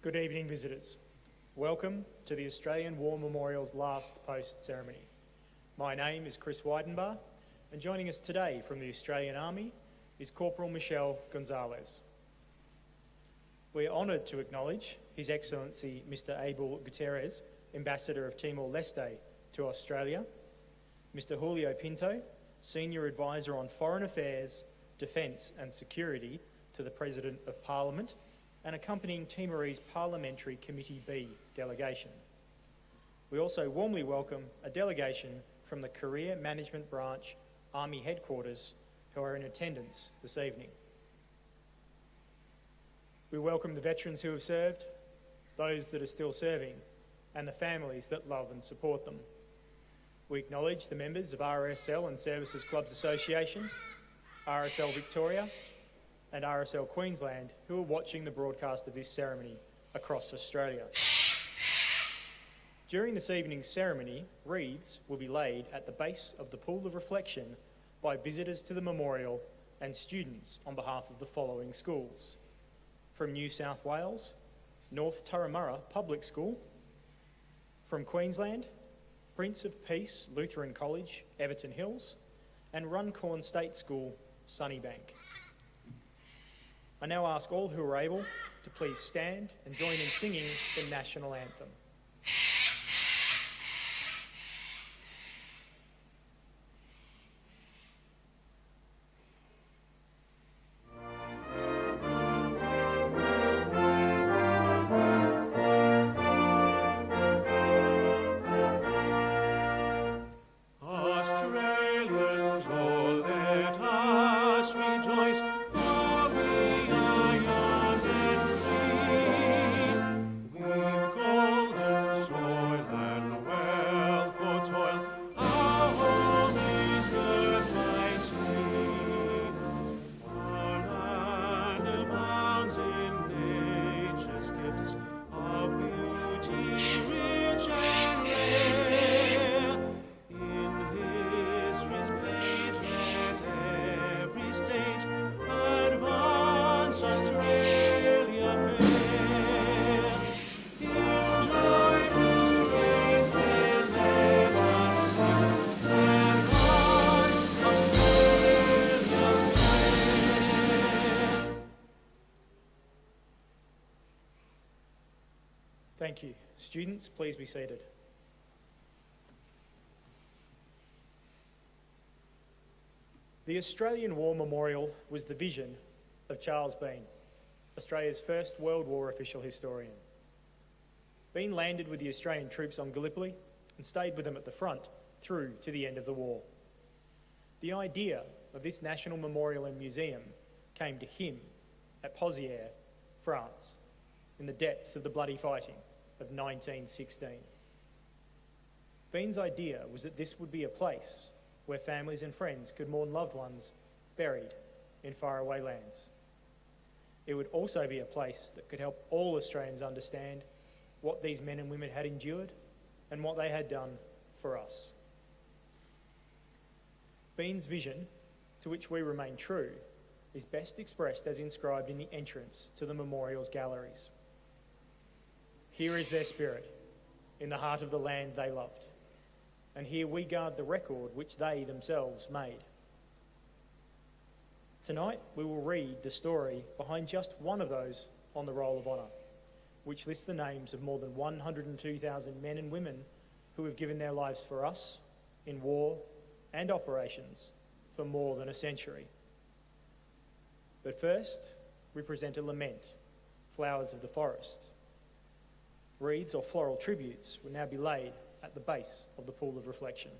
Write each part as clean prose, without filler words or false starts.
Good evening, visitors. Welcome to the Australian War Memorial's last post ceremony. My name is Chris Weidenbar, and joining us today from the Australian Army is Corporal Michelle Gonzalez. We are honoured to acknowledge His Excellency Mr. Abel Gutierrez, Ambassador of Timor-Leste to Australia, Mr. Julio Pinto, Senior Advisor on Foreign Affairs, Defence and Security to the President of Parliament, and accompanying Timorese Parliamentary Committee B delegation. We also warmly welcome a delegation from the Career Management Branch Army Headquarters who are in attendance this evening. We welcome the veterans who have served, those that are still serving, and the families that love and support them. We acknowledge the members of RSL and Services Clubs Association, RSL Victoria, and RSL Queensland who are watching the broadcast of this ceremony across Australia. During this evening's ceremony, wreaths will be laid at the base of the Pool of Reflection by visitors to the memorial and students on behalf of the following schools. From New South Wales, North Turramurra Public School. From Queensland, Prince of Peace Lutheran College, Everton Hills, and Runcorn State School, Sunnybank. I now ask all who are able to please stand and join in singing the national anthem. Thank you. Students, please be seated. The Australian War Memorial was the vision of Charles Bean, Australia's first World War official historian. Bean landed with the Australian troops on Gallipoli and stayed with them at the front through to the end of the war. The idea of this national memorial and museum came to him at Pozières, France, in the depths of the bloody fighting of 1916. Bean's idea was that this would be a place where families and friends could mourn loved ones buried in faraway lands. It would also be a place that could help all Australians understand what these men and women had endured and what they had done for us. Bean's vision, to which we remain true, is best expressed as inscribed in the entrance to the memorial's galleries. Here is their spirit, in the heart of the land they loved, and here we guard the record which they themselves made. Tonight we will read the story behind just one of those on the Roll of Honour, which lists the names of more than 102,000 men and women who have given their lives for us in war and operations for more than a century. But first, we present a lament, Flowers of the Forest. Wreaths or floral tributes will now be laid at the base of the Pool of Reflection.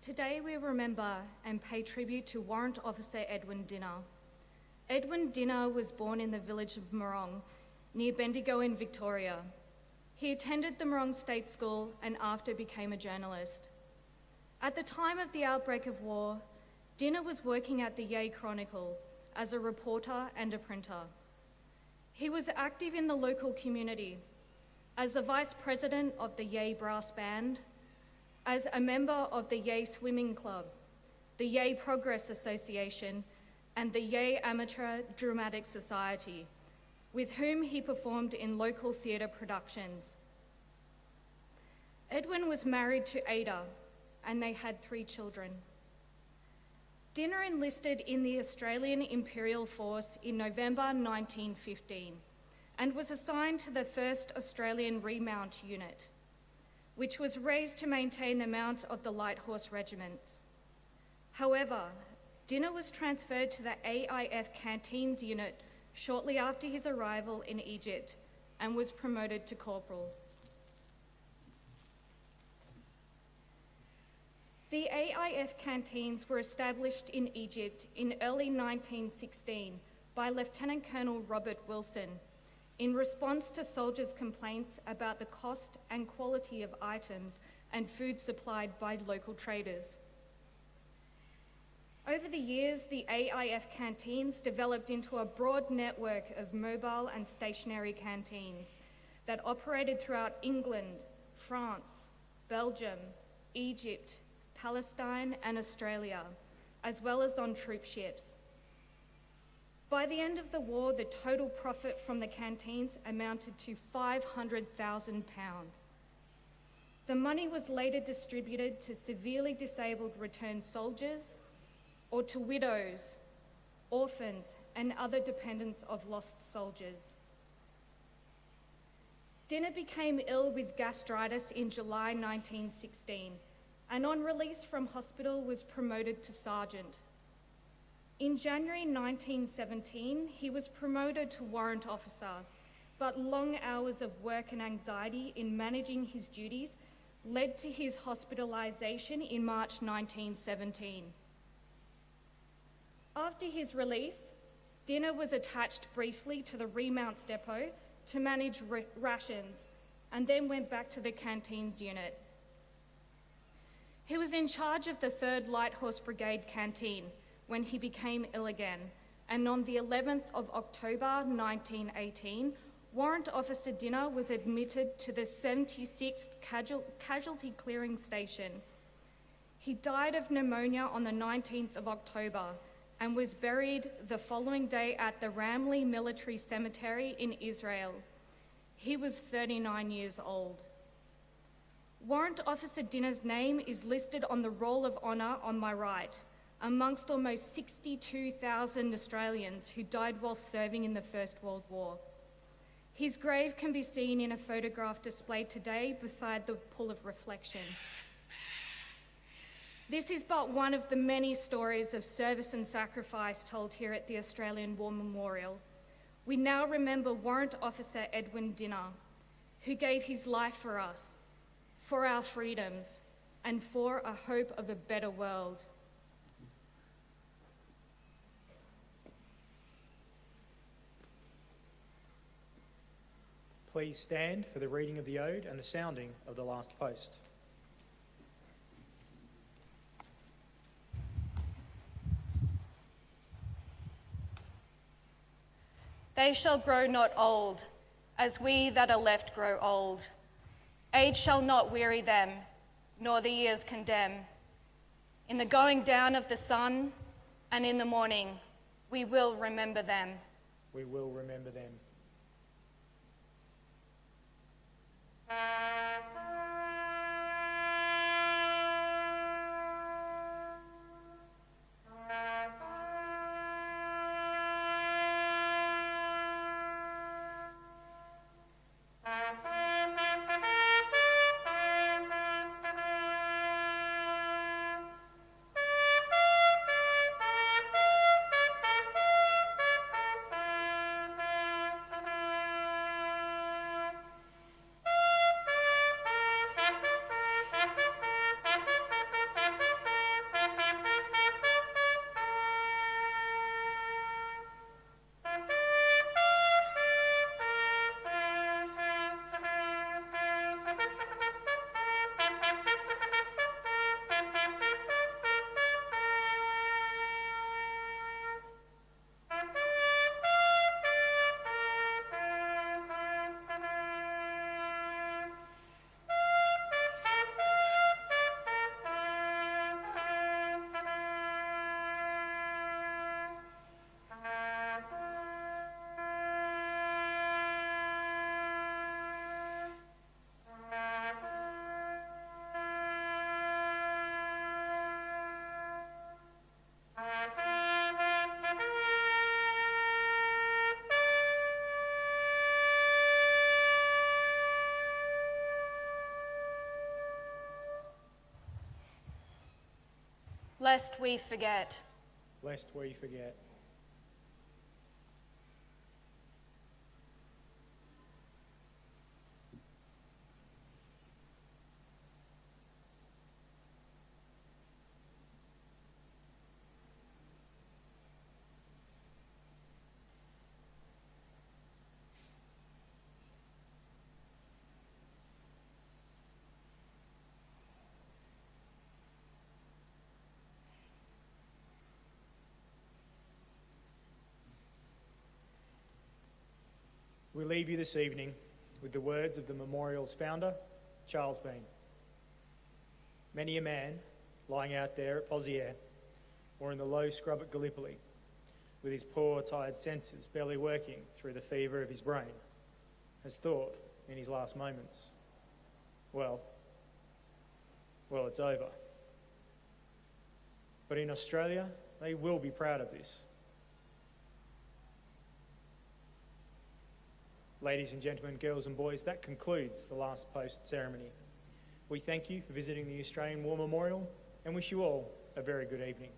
Today we remember and pay tribute to Warrant Officer Edwin Dinner. Edwin Dinner was born in the village of Morong, near Bendigo in Victoria. He attended the Morong State School and after became a journalist. At the time of the outbreak of war, Dinner was working at the Yea Chronicle as a reporter and a printer. He was active in the local community as the Vice President of the Yea Brass Band, as a member of the Yea Swimming Club, the Yea Progress Association, and the Yea Amateur Dramatic Society, with whom he performed in local theatre productions. Edwin was married to Ada, and they had 3 children. Dinner enlisted in the Australian Imperial Force in November 1915 and was assigned to the 1st Australian Remount Unit, which was raised to maintain the mounts of the Light Horse Regiments. However, Dinner was transferred to the AIF Canteens Unit shortly after his arrival in Egypt and was promoted to corporal. The AIF canteens were established in Egypt in early 1916 by Lieutenant Colonel Robert Wilson in response to soldiers' complaints about the cost and quality of items and food supplied by local traders. Over the years, the AIF canteens developed into a broad network of mobile and stationary canteens that operated throughout England, France, Belgium, Egypt, Palestine, and Australia, as well as on troop ships. By the end of the war, the total profit from the canteens amounted to £500,000. The money was later distributed to severely disabled returned soldiers or to widows, orphans, and other dependents of lost soldiers. Dinner became ill with gastritis in July 1916, and on release from hospital was promoted to sergeant. In January 1917, he was promoted to warrant officer, but long hours of work and anxiety in managing his duties led to his hospitalisation in March 1917. After his release, Dinner was attached briefly to the Remounts Depot to manage rations and then went back to the canteens unit. He was in charge of the 3rd Light Horse Brigade canteen when he became ill again, and on the 11th of October 1918, Warrant Officer Dinner was admitted to the 76th Casualty Clearing Station. He died of pneumonia on the 19th of October and was buried the following day at the Ramley Military Cemetery in Israel. He was 39 years old. Warrant Officer Dinner's name is listed on the Roll of Honour on my right, amongst almost 62,000 Australians who died while serving in the First World War. His grave can be seen in a photograph displayed today beside the Pool of Reflection. This is but one of the many stories of service and sacrifice told here at the Australian War Memorial. We now remember Warrant Officer Edwin Dinner, who gave his life for us, for our freedoms, and for a hope of a better world. Please stand for the reading of the ode and the sounding of the last post. They shall grow not old, as we that are left grow old. Age shall not weary them, nor the years condemn. In the going down of the sun and in the morning, we will remember them. We will remember them. lest we forget. lest we forget. We leave you this evening with the words of the memorial's founder, Charles Bean. Many a man lying out there at Poziere or in the low scrub at Gallipoli, with his poor, tired senses barely working through the fever of his brain, has thought in his last moments, well, it's over. But in Australia, they will be proud of this. Ladies and gentlemen, girls and boys, that concludes the last post ceremony. We thank you for visiting the Australian War Memorial and wish you all a very good evening.